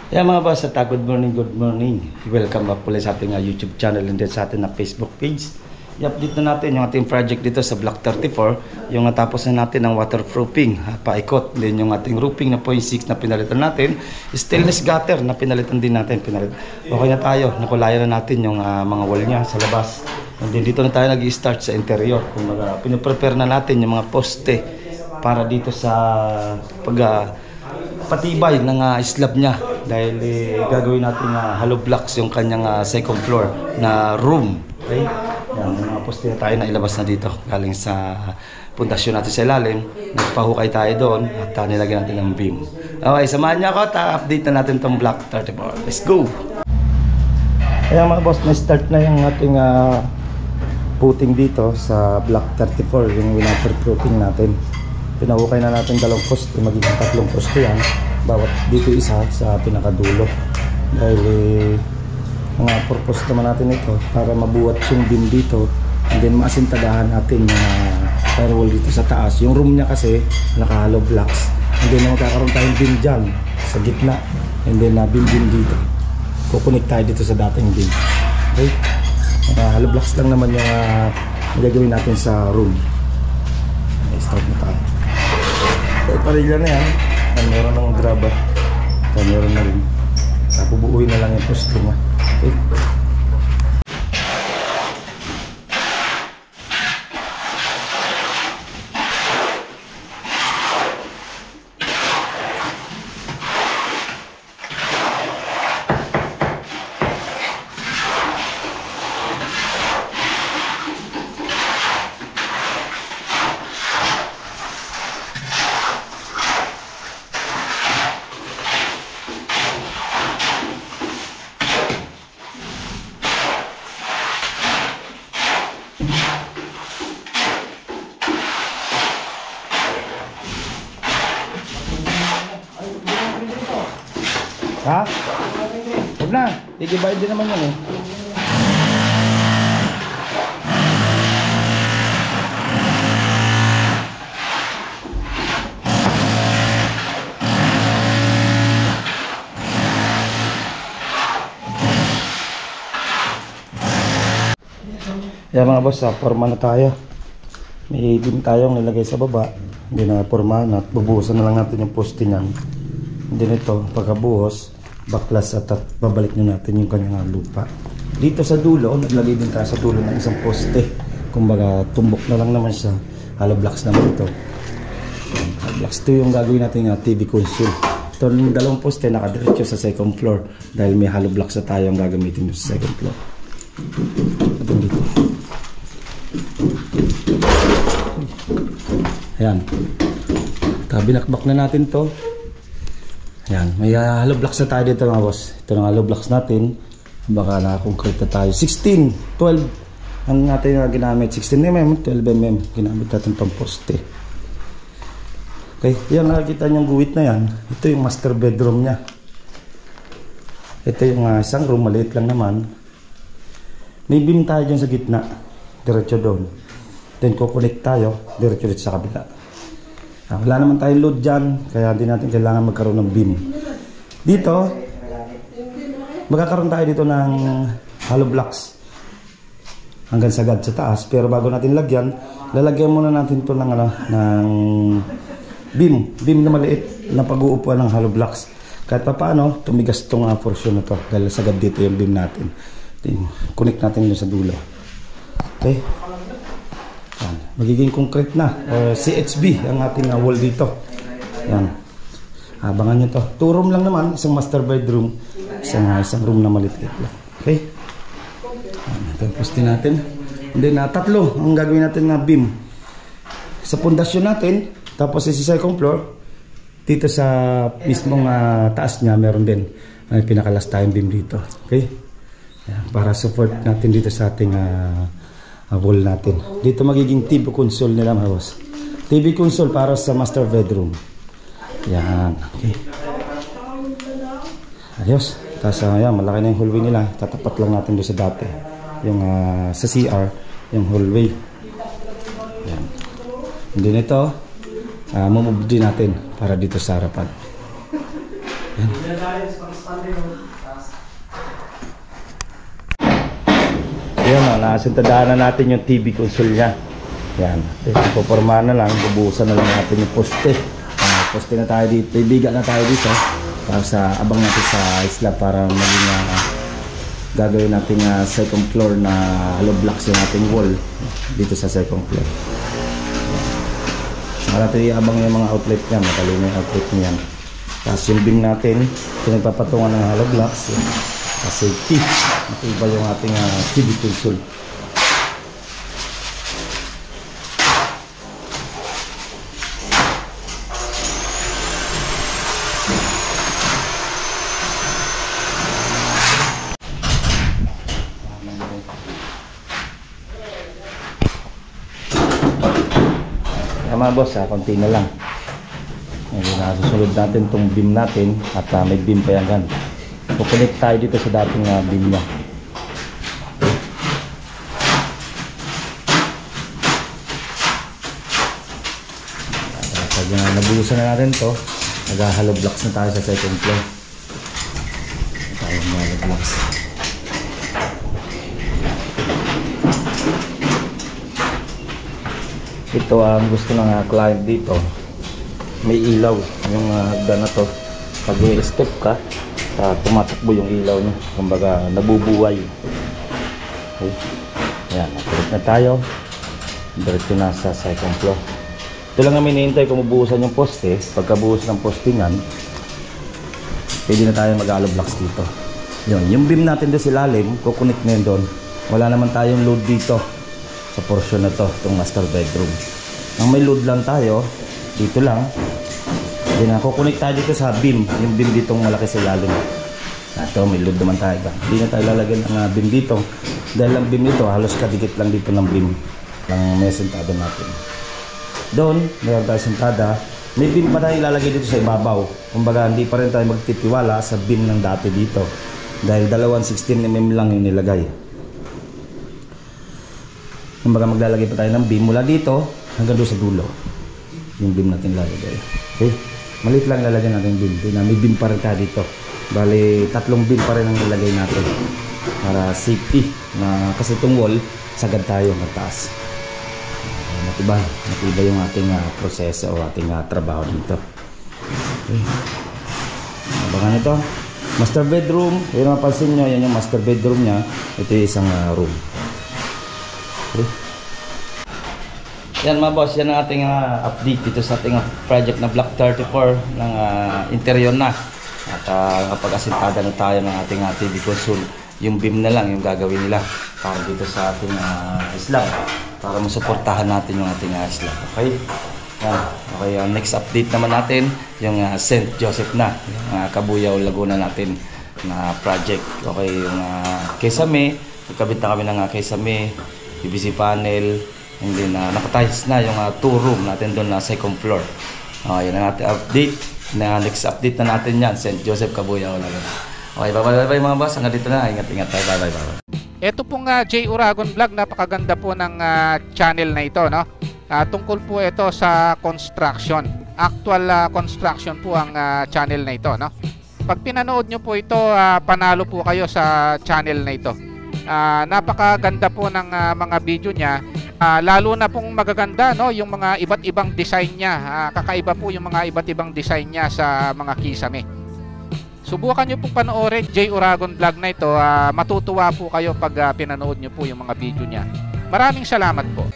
Yeah, mga boss, good morning, good morning. Welcome back ulit sa ating YouTube channel and din sa ating Facebook page. I-update na natin yung ating project dito sa Block 34. Yung natapos na natin ng waterproofing, paikot. Then yung ating roofing na 0.6 na pinalitan natin. Stainless gutter na pinalitan din natin. Okay na tayo, nakulayan na natin yung mga wall niya sa labas. And then dito na tayo nag-start sa interior. Kung pinaprepare na natin yung mga poste para dito sa patibay ng slab niya dahil gagawin natin hollow blocks yung kanyang second floor na room. Okay? Yan, mga poste tayo na ilabas na dito galing sa pundasyon natin sa ilalim. Nagpahukay tayo doon at nilagyan natin ng beam. Okay, samahan niyo ako at update na natin tong Block 34. Let's go! Kaya mga boss, na-start na yung ating putting dito sa Block 34, yung waterproofing natin. Pinahukay na natin dalawang poste, magiging tatlong poste yan. Bawat dito isa sa pinakadulo. Dahil mga purpose naman natin ito para mabuhat yung beam dito. And then maasintagahan natin yung firewall dito sa taas. Yung room niya kasi naka-hollow blocks. And then magkakaroon tayong beam dyan sa gitna. And then beam dito. Kukunik tayo dito sa dating beam. Okay? Hollow blocks lang naman yung gagawin natin sa room. Okay, start na tayo. Parilya na yan. Meron ng graba. Meron na rin. Pubuuin na lang yung poste niya. Okay. Ha? Huwag na. Igibayad din naman yan eh. Yan mga boss, forma na tayo. May beam tayong nilagay sa baba. Hindi na formahan at bubuhusan na lang natin yung poste niyan. Hindi nito, pagkabuhos, baklas at babalik na natin yung kanyang lupa. Dito sa dulo, naglagay din tayo sa dulo ng isang poste. Kumbaga, tumbok na lang naman siya. Hollow blocks naman ito. Hollow blocks ito yung gagawin natin yung TV console. Ito yung dalawang poste nakadiretso sa second floor. Dahil may hollow blocks na tayo ang gagamitin sa second floor. Ito dito. Ayan. Binakbak na natin to. Yan, may hollow blocks na tayo dito mga boss. Ito ng hollow blocks natin. Baka naka-concrete na tayo. 16, 12 ang natin na ginamit. 16mm, 12mm. Ginamit natin pang poste. Okay, yan nakikita nyo yung guwit na yan. Ito yung master bedroom nya. Ito yung isang room, maliit lang naman. May beam tayo dyan sa gitna. Diretso doon. Then kukunik tayo, diretso dito sa kabila. Wala naman tayong load dyan, kaya hindi natin kailangan magkaroon ng beam. Dito, magkakaroon tayo dito ng hollow blocks hanggang sagad sa taas. Pero bago natin lagyan, lalagyan muna natin ito ng, ng beam na maliit na pag-uupuan ng hollow blocks. Kahit pa paano, tumigas itong portion na ito dahil sagad dito yung beam natin. Then, connect natin yun sa dulo. Okay? Magiging concrete na CHB ang ating wall dito. Yan. Abangan nyo to. 2 room lang naman, isang master bedroom, isang room na maliit lang. Okay? Ito yung poste natin. And then tatlo ang gagawin natin na beam sa pundasyon natin. Tapos sa second floor dito sa mismong taas niya meron din pinakalas tayong beam dito. Okay? Yan, para support natin dito sa ating wall natin. Dito magiging TV console nila mga boss. TV console para sa master bedroom. Yan. Okay. Ayos. Tapos yan, malaki na yung hallway nila. Tatapat lang natin doon sa dati. Yung sa CR, yung hallway. Yan. Hindi nito, mamove din natin para dito sa harapan. Yan. Ayan o, nasintadaan na natin yung TV console niya. Yan, ipopormahan na lang, bubuhusan na lang natin yung poste. Poste na tayo dito, ibiga na tayo dito. Para sa abang natin sa isla para maging gagawin natin second floor na hollow blocks yung ating wall dito sa second floor. Saka natin iabang yung mga outlet niya, matalino yung outlet niyan. Tapos yung beam natin, pinagpapatungan ng hollow blocks. Safety, matibay yung ating TV console. Mga boss, konti na lang. Susunod natin itong beam natin at may beam pa yan. Kukunik tayo dito sa dating beam niya. Pag nabuhusan na natin ito, nag-hollow blocks na tayo sa second floor. Tayo ng hollow blocks. Ito ang gusto ng client dito, may ilaw yung hagdan na to. Pag may step ka, tumatakbo yung ilaw niya, kumbaga nabubuhay. Okay. Yan, nakulit na tayo, diretso na sa second floor. Ito lang namin hinihintay kung mabuhusan yung poste. Pagkabuhos ng poste nyan, pwede na tayo mag-hollow blocks dito. Yun, yung beam natin doon sa ilalim, kukunik na yun doon. Wala naman tayong load dito sa portion na to, itong master bedroom. Ang may load lang tayo, dito lang. Then kukunik tayo dito sa beam, yung beam ditong malaki sa ilalim. Ito, may load naman tayo. Hindi na tayo lalagyan ng beam dito. Dahil ang beam dito, halos kadikit lang dito ng beam. Lang may sentada natin. Doon, mayroon tayo sentada. May beam pa tayo ilalagay dito sa ibabaw. Kumbaga, hindi pa rin tayo magtitiwala sa beam ng dati dito. Dahil 16mm lang yung nilagay. Kumbaga maglalagay pa tayo ng beam mula dito hanggang doon sa dulo. Yung beam natin lalagay. Okay? Maliit lang lalagay natin yung beam. May beam pa rin tayo dito. Bali, 3 beam pa rin ang nilagay natin. Para safety. Kasi itong wall, sagad tayo magtaas. Matibay yung ating proseso o ating trabaho dito. Okay. Abangan ito. Master bedroom. Yung mapansin nyo, yan yung master bedroom nya. Ito yung isang room. Okay. Yan mga boss, yan ang ating update dito sa ating project na Block 34 ng interior na. At kapag asintada na tayo ng ating TV console, yung beam na lang yung gagawin nila para dito sa ating isla, para masuportahan natin yung ating isla. Okay? Yan. Okay, next update naman natin yung St. Joseph na, yung Cabuyao, Laguna natin na project. Okay, yung Kesame, nagkabit na kami ng Kesame, PVC panel, and then nakatiles na yung 2 room natin doon na second floor. Yan ang ating update. Next update na natin yan, St. Joseph, Cabuyao, Laguna. Okay, bye-bye mga boss. Hanggang dito na. Ingat-ingat tayo. Bye-bye. Ito pong J. Uragon Vlog, napakaganda po ng channel na ito, no? Tungkol po ito sa construction. Actual construction po ang channel na ito, no? Pag pinanood nyo po ito, panalo po kayo sa channel na ito. Napakaganda po ng mga video niya. Lalo na pong magaganda, no, yung mga iba't ibang design niya. Kakaiba po yung mga iba't ibang design niya sa mga kisame. Subukan nyo po panoorin J. Uragon Vlog na ito. Matutuwa po kayo pag pinanood nyo po yung mga video niya. Maraming salamat po.